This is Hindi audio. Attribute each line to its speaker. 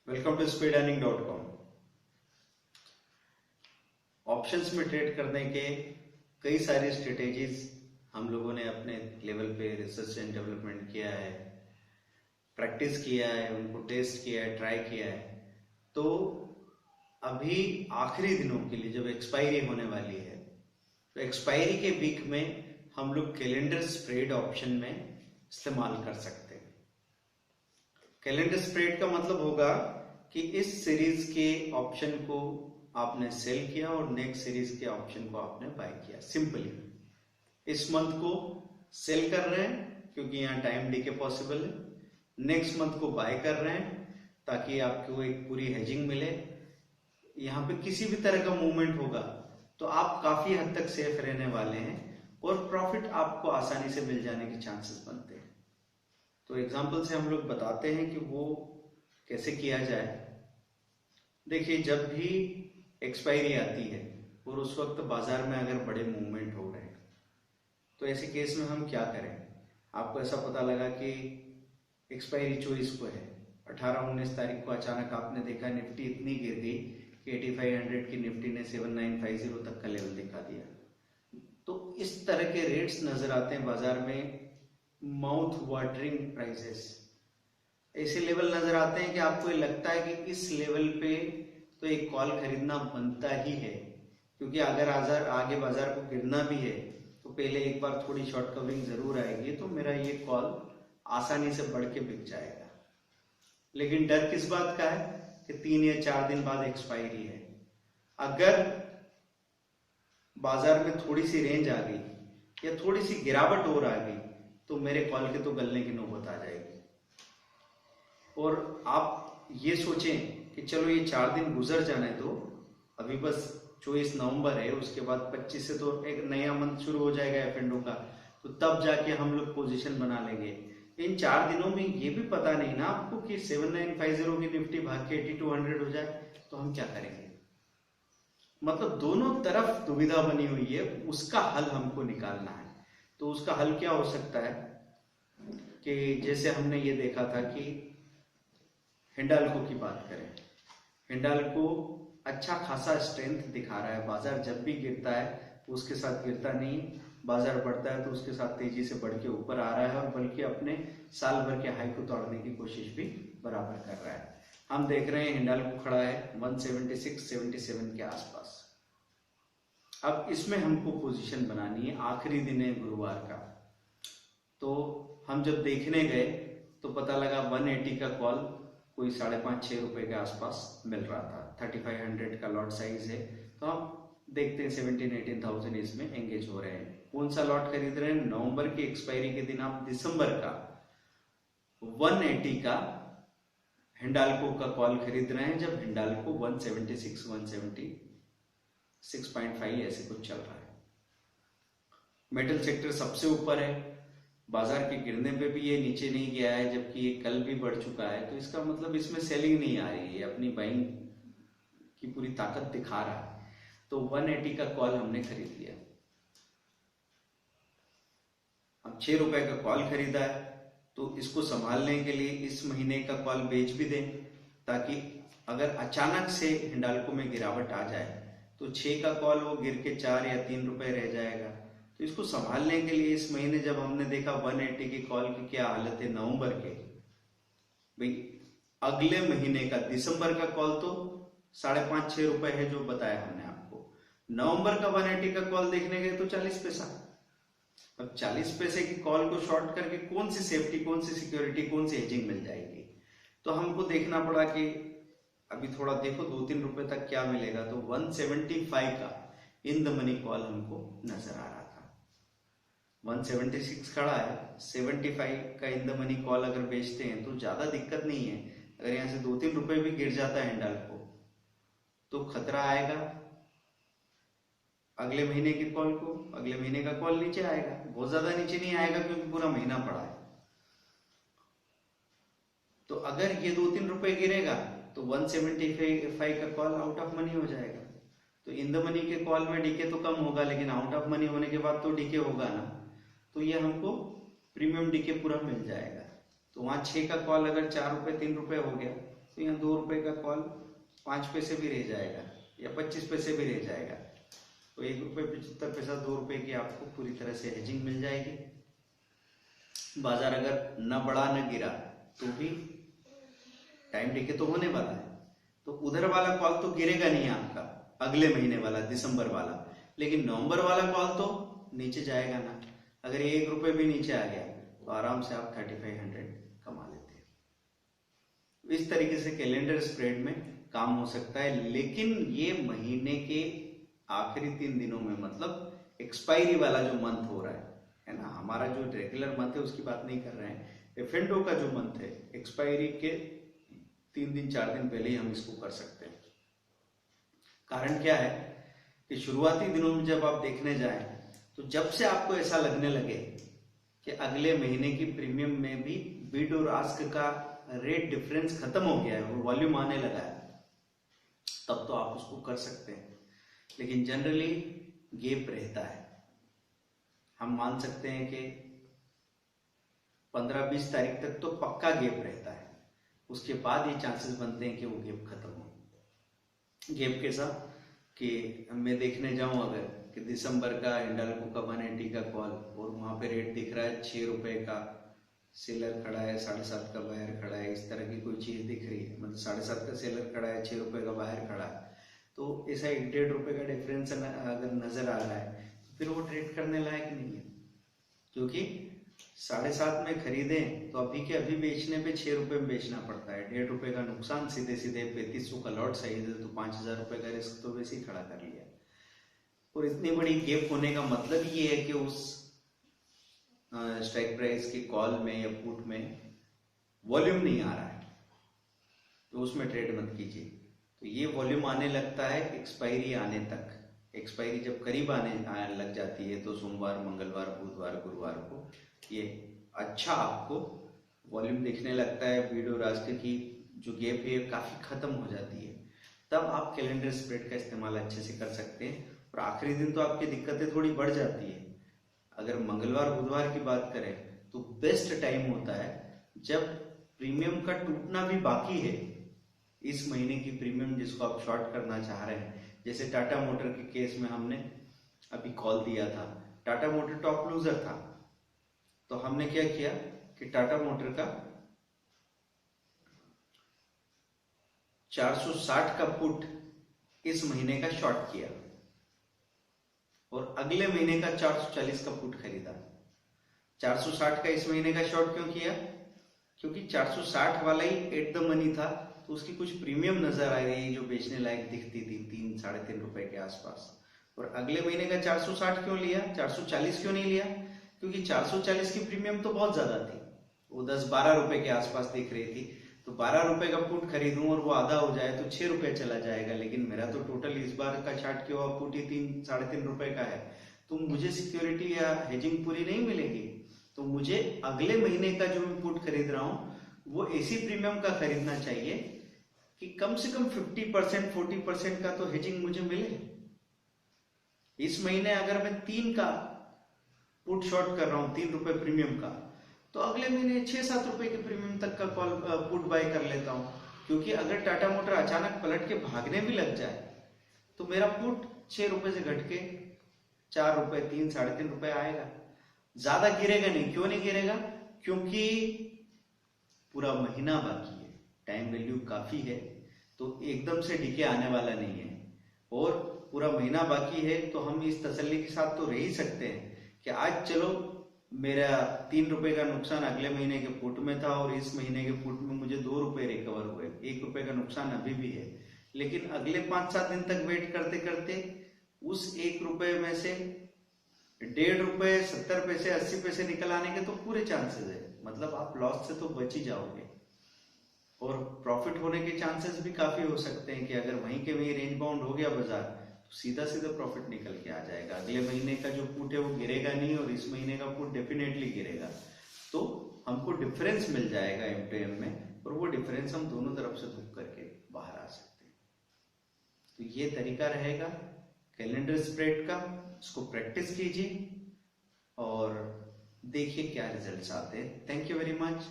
Speaker 1: Welcome to speedearning.com। ऑप्शंस में ट्रेड करने के कई सारी स्ट्रेटेजीज हम लोगों ने अपने लेवल पे रिसर्च एंड डेवलपमेंट किया है, प्रैक्टिस किया है, उनको टेस्ट किया है, ट्राई किया है। तो अभी आखिरी दिनों के लिए जब एक्सपायरी होने वाली है तो एक्सपायरी के वीक में हम लोग कैलेंडर स्प्रेड ऑप्शन में इस्तेमाल कर सकते हैं। कैलेंडर स्प्रेड का मतलब होगा कि इस सीरीज के ऑप्शन को आपने सेल किया और नेक्स्ट सीरीज के ऑप्शन को आपने बाय किया। सिंपली इस मंथ को सेल कर रहे हैं क्योंकि यहाँ टाइम डीके पॉसिबल है, नेक्स्ट मंथ को बाय कर रहे हैं ताकि आपको एक पूरी हेजिंग मिले। यहाँ पे किसी भी तरह का मूवमेंट होगा तो आप काफी हद तक सेफ रहने वाले हैं और प्रॉफिट आपको आसानी से मिल जाने के चांसेस बनते हैं। तो एग्जाम्पल से हम लोग बताते हैं कि वो कैसे किया जाए। देखिए, जब भी एक्सपायरी आती है और उस वक्त बाजार में अगर बड़े मूवमेंट हो रहे हैं तो ऐसे केस में हम क्या करें। आपको ऐसा पता लगा कि एक्सपायरी 24 को है, 18-19 तारीख को अचानक आपने देखा निफ्टी इतनी गिर गई कि 8500 की निफ्टी ने 7950 तक का लेवल दिखा दिया। तो इस तरह के रेट्स नजर आते हैं बाजार में, माउथ वाटरिंग प्राइसेस। ऐसे लेवल नजर आते हैं कि आपको ये लगता है कि इस लेवल पे तो एक कॉल खरीदना बनता ही है, क्योंकि अगर आगे बाजार को गिरना भी है तो पहले एक बार थोड़ी शॉर्ट कवरिंग जरूर आएगी, तो मेरा ये कॉल आसानी से बढ़ के बिक जाएगा। लेकिन डर किस बात का है कि 3 या 4 दिन बाद एक्सपायरी है। अगर बाजार में थोड़ी सी रेंज आ गई या थोड़ी सी गिरावट और आ गई तो मेरे कॉल के तो गलने की नौबत आ जाएगी। और आप ये सोचें कि चलो ये 4 दिन गुजर जाने दो, अभी बस 24 नवंबर है, उसके बाद 25 से तो एक नया मंथ शुरू हो जाएगा एफ&ओ का, तो तब जाके हम लोग पोजीशन बना लेंगे। इन 4 दिनों में ये भी पता नहीं ना आपको कि 7950 की निफ्टी भाग के 8200 हो जाए तो हम क्या करेंगे। मतलब दोनों तरफ दुविधा बनी हुई है, उसका हल हमको निकालना है। तो उसका हल क्या हो सकता है कि जैसे हमने ये देखा था कि हिंडाल्को की बात करें, हिंडाल्को अच्छा खासा स्ट्रेंथ दिखा रहा है। बाजार जब भी गिरता है तो उसके साथ गिरता नहीं, बाजार बढ़ता है तो उसके साथ तेजी से बढ़ के ऊपर आ रहा है और बल्कि अपने साल भर के हाई को तोड़ने की कोशिश भी बराबर कर रहा है। हम देख रहे हैं हिंडाल्को खड़ा है 176-77 के आसपास। अब इसमें हमको पोजीशन बनानी है, आखिरी दिन है गुरुवार का। तो हम जब देखने गए तो पता लगा 180 का कॉल कोई 5.5-6 रुपए के आसपास मिल रहा था। 3500 का लॉट साइज है, तो हम देखते हैं 17-18,000 इसमें एंगेज हो रहे हैं। कौन सा लॉट खरीद रहे हैं? नवंबर की एक्सपायरी के दिन आप दिसंबर का 180 का हिंडाल्को का कॉल खरीद रहे हैं, जब हिंडाल्को 176, 176.5 ऐसे कुछ चल रहा है। मेटल सेक्टर सबसे ऊपर है, बाजार के गिरने पे भी ये नीचे नहीं गया है, जबकि ये कल भी बढ़ चुका है। तो इसका मतलब इसमें सेलिंग नहीं आ रही है, अपनी बाइंग की पूरी ताकत दिखा रहा है। तो 180 का कॉल हमने खरीद लिया। अब 6 रुपए का कॉल खरीदा है तो इसको संभालने के लिए इस महीने का कॉल बेच भी दें, ताकि अगर अचानक से हिंडाल्को में गिरावट आ जाए तो 6 का कॉल वो गिर के 4 या 3 रुपए रह जाएगा। तो इसको संभालने के लिए इस महीने जब हमने देखा 180 की कॉल की क्या हालत है नवंबर के, भाई अगले महीने का दिसंबर का कॉल तो 5.5-6 रुपए है जो बताया हमने आपको। नवंबर का 180 का कॉल देखने गए तो 40 पैसा। अब 40 पैसे की कॉल को शॉर्ट करके कौन सी सेफ्टी, कौन सी सिक्योरिटी, कौन सी हेजिंग मिल जाएगी। तो हमको देखना पड़ा कि अभी थोड़ा देखो 2-3 रुपए तक क्या मिलेगा। तो 175 का इन द मनी कॉल हमको नजर आ रहा था। 176 खड़ा है, 75 का इन द मनी कॉल अगर बेचते हैं तो ज्यादा दिक्कत नहीं है। अगर यहाँ से 2-3 रुपए भी गिर जाता है हिंडाल्को तो खतरा आएगा अगले महीने के कॉल को। अगले महीने का कॉल नीचे आएगा, बहुत ज्यादा नीचे नहीं आएगा क्योंकि पूरा महीना पड़ा है। तो अगर ये 2-3 रुपए गिरेगा तो 175 का कॉल आउट ऑफ मनी हो जाएगा। तो इन द मनी के कॉल में डीके तो कम होगा, लेकिन आउट ऑफ मनी होने के बाद तो डीके होगा ना। तो ये हमको प्रीमियम डीके पूरा मिल जाएगा। तो वहां 6 का कॉल अगर 4 रुपए 3 रुपए हो गया तो यहाँ 2 रुपए का कॉल 5 पैसे भी रह जाएगा या 25 पैसे भी रह जाएगा, तो 1 रुपए 75 पैसा 2 रुपए की आपको पूरी तरह से हेजिंग मिल जाएगी। बाजार अगर न बढ़ा न गिरा तो भी टाइम डिके तो होने वाला है, तो उधर वाला कॉल तो गिरेगा नहीं आपका, अगले महीने वाला दिसंबर वाला, लेकिन नवंबर वाला कॉल तो नीचे जाएगा ना। अगर ये 1 रुपए भी नीचे आ गया तो आराम से आप 3500 कमा लेते हैं। इस तरीके से कैलेंडर स्प्रेड में काम हो सकता है, लेकिन ये महीने के आखिरी 3 दिनों में, मतलब एक्सपायरी वाला जो मंथ हो रहा है ना, हमारा जो रेगुलर मंथ है उसकी बात नहीं कर रहे हैं, F&O का जो मंथ है, एक्सपायरी के 3 दिन 4 दिन पहले ही हम इसको कर सकते हैं। कारण क्या है कि शुरुआती दिनों में जब आप देखने जाएं तो जब से आपको ऐसा लगने लगे कि अगले महीने की प्रीमियम में भी बिड और आस्क का रेट डिफरेंस खत्म हो गया है और वॉल्यूम आने लगा है, तब तो आप उसको कर सकते हैं। लेकिन जनरली गैप रहता है, हम मान सकते हैं कि 15-20 तारीख तक तो पक्का गैप रहता है, उसके बाद ये चांसेस बनते हैं कि वो गैप खत्म हो। गैप कैसा कि मैं देखने जाऊं अगर कि दिसंबर का हिंडाल्को का 180 का कॉल और वहां पे रेट दिख रहा है 6 रुपए का, सेलर खड़ा है, 7.5 का बायर खड़ा है, इस तरह की कोई चीज दिख रही है, मतलब 7.5 का सेलर खड़ा है, 6 रुपए का बायर खड़ा है, तो ऐसा 1-1.5 रुपए का डिफरेंस अगर नजर आ रहा है फिर वो ट्रेड करने लायक नहीं है, क्योंकि 7.5 में खरीदें तो अभी के अभी बेचने पे 6 रुपए में बेचना पड़ता है, 1.5 रुपए का नुकसान सीधे सीधे, 3500 का लॉट साइज है तो 5000 रुपए का रिस्क तो वैसे ही खड़ा कर लिया। और इतनी बड़ी गैप होने का मतलब ये है कि उस स्ट्राइक प्राइस के कॉल में या पुट में वॉल्यूम नहीं आ रहा है, तो उसमें ट्रेड मत कीजिए। तो ये वॉल्यूम आने लगता है एक्सपायरी आने तक, एक्सपायरी जब करीब आने लग जाती है तो सोमवार, मंगलवार, बुधवार, गुरुवार को ये अच्छा आपको वॉल्यूम दिखने लगता है, बिड और आस्क की जो गैप है काफी खत्म हो जाती है, तब आप कैलेंडर स्प्रेड का इस्तेमाल अच्छे से कर सकते हैं। और आखिरी दिन तो आपकी दिक्कतें थोड़ी बढ़ जाती है। अगर मंगलवार बुधवार की बात करें तो बेस्ट टाइम होता है जब प्रीमियम का टूटना भी बाकी है, इस महीने की प्रीमियम जिसको आप शॉर्ट करना चाह रहे हैं। जैसे टाटा मोटर के केस में हमने अभी कॉल दिया था, टाटा मोटर टॉप लूजर था, तो हमने क्या किया कि टाटा मोटर का 460 का पुट इस महीने का शॉर्ट किया और अगले महीने का 440 का पुट खरीदा। 460 का इस महीने का शॉर्ट क्यों किया? क्योंकि 460 वाला ही एट द मनी था, तो उसकी कुछ प्रीमियम नजर आ रही जो बेचने लायक दिखती थी 3-3.5 रुपए के आसपास। और अगले महीने का 460 क्यों लिया, 440 क्यों नहीं लिया? क्योंकि 440 की प्रीमियम तो बहुत ज्यादा थी, वो 10-12 रुपए के आसपास दिख रही थी, तो 12 रुपए का पुट खरीदूं और वो आधा हो जाए तो 6 रुपए चला जाएगा, लेकिन मेरा तो टोटल इस बार का चार्ट किया हुआ पुट ही 3-3.5 रुपए का है, तो मुझे सिक्योरिटी या हेजिंग पूरी नहीं मिलेगी। तो मुझे अगले महीने का जो मैं पुट खरीद रहा हूं वो ऐसी प्रीमियम का खरीदना चाहिए कि कम से कम 50% 40% का तो हेजिंग मुझे मिले। इस महीने अगर मैं 3 का पुट शॉर्ट कर रहा हूं 3 रुपए प्रीमियम का, तो अगले महीने 6-7 रुपए के प्रीमियम तक का कॉल पुट बाय कर लेता हूं, क्योंकि अगर टाटा मोटर अचानक पलट के भागने भी लग जाए तो मेरा पुट 6 रुपए से घट के 4 रुपए 3-3.5 रुपए आएगा, ज्यादा गिरेगा नहीं। क्यों नहीं गिरेगा? क्योंकि पूरा महीना बाकी है, टाइम वैल्यू काफी है, तो एकदम से डीके आने वाला नहीं है। और पूरा महीना बाकी है तो हम इस तसल्ली के साथ तो रह ही सकते हैं कि आज चलो मेरा 3 रुपए का नुकसान अगले महीने के पुट में था और इस महीने के पुट में मुझे 2 रुपए रिकवर हुए, 1 रुपए का नुकसान अभी भी है, लेकिन अगले 5-7 दिन तक वेट करते करते उस 1 रुपए में से 1.5 रुपए 70 पैसे 80 पैसे निकल आने के तो पूरे चांसेस है, मतलब आप लॉस से तो बच ही जाओगे। और प्रॉफिट होने के चांसेस भी काफी हो सकते हैं कि अगर वहीं के वहीं रेंज बाउंड हो गया बाजार तो सीधा सीधा प्रॉफिट निकल के आ जाएगा। अगले महीने का जो पुट है वो गिरेगा नहीं और इस महीने का पुट डेफिनेटली गिरेगा, तो हमको डिफरेंस मिल जाएगा M2M में, और वो डिफरेंस हम दोनों तरफ से बुक करके बाहर आ सकते हैं। तो ये तरीका रहेगा कैलेंडर स्प्रेड का, इसको प्रैक्टिस कीजिए और देखिए क्या रिजल्ट्स आते हैं। Thank you very much.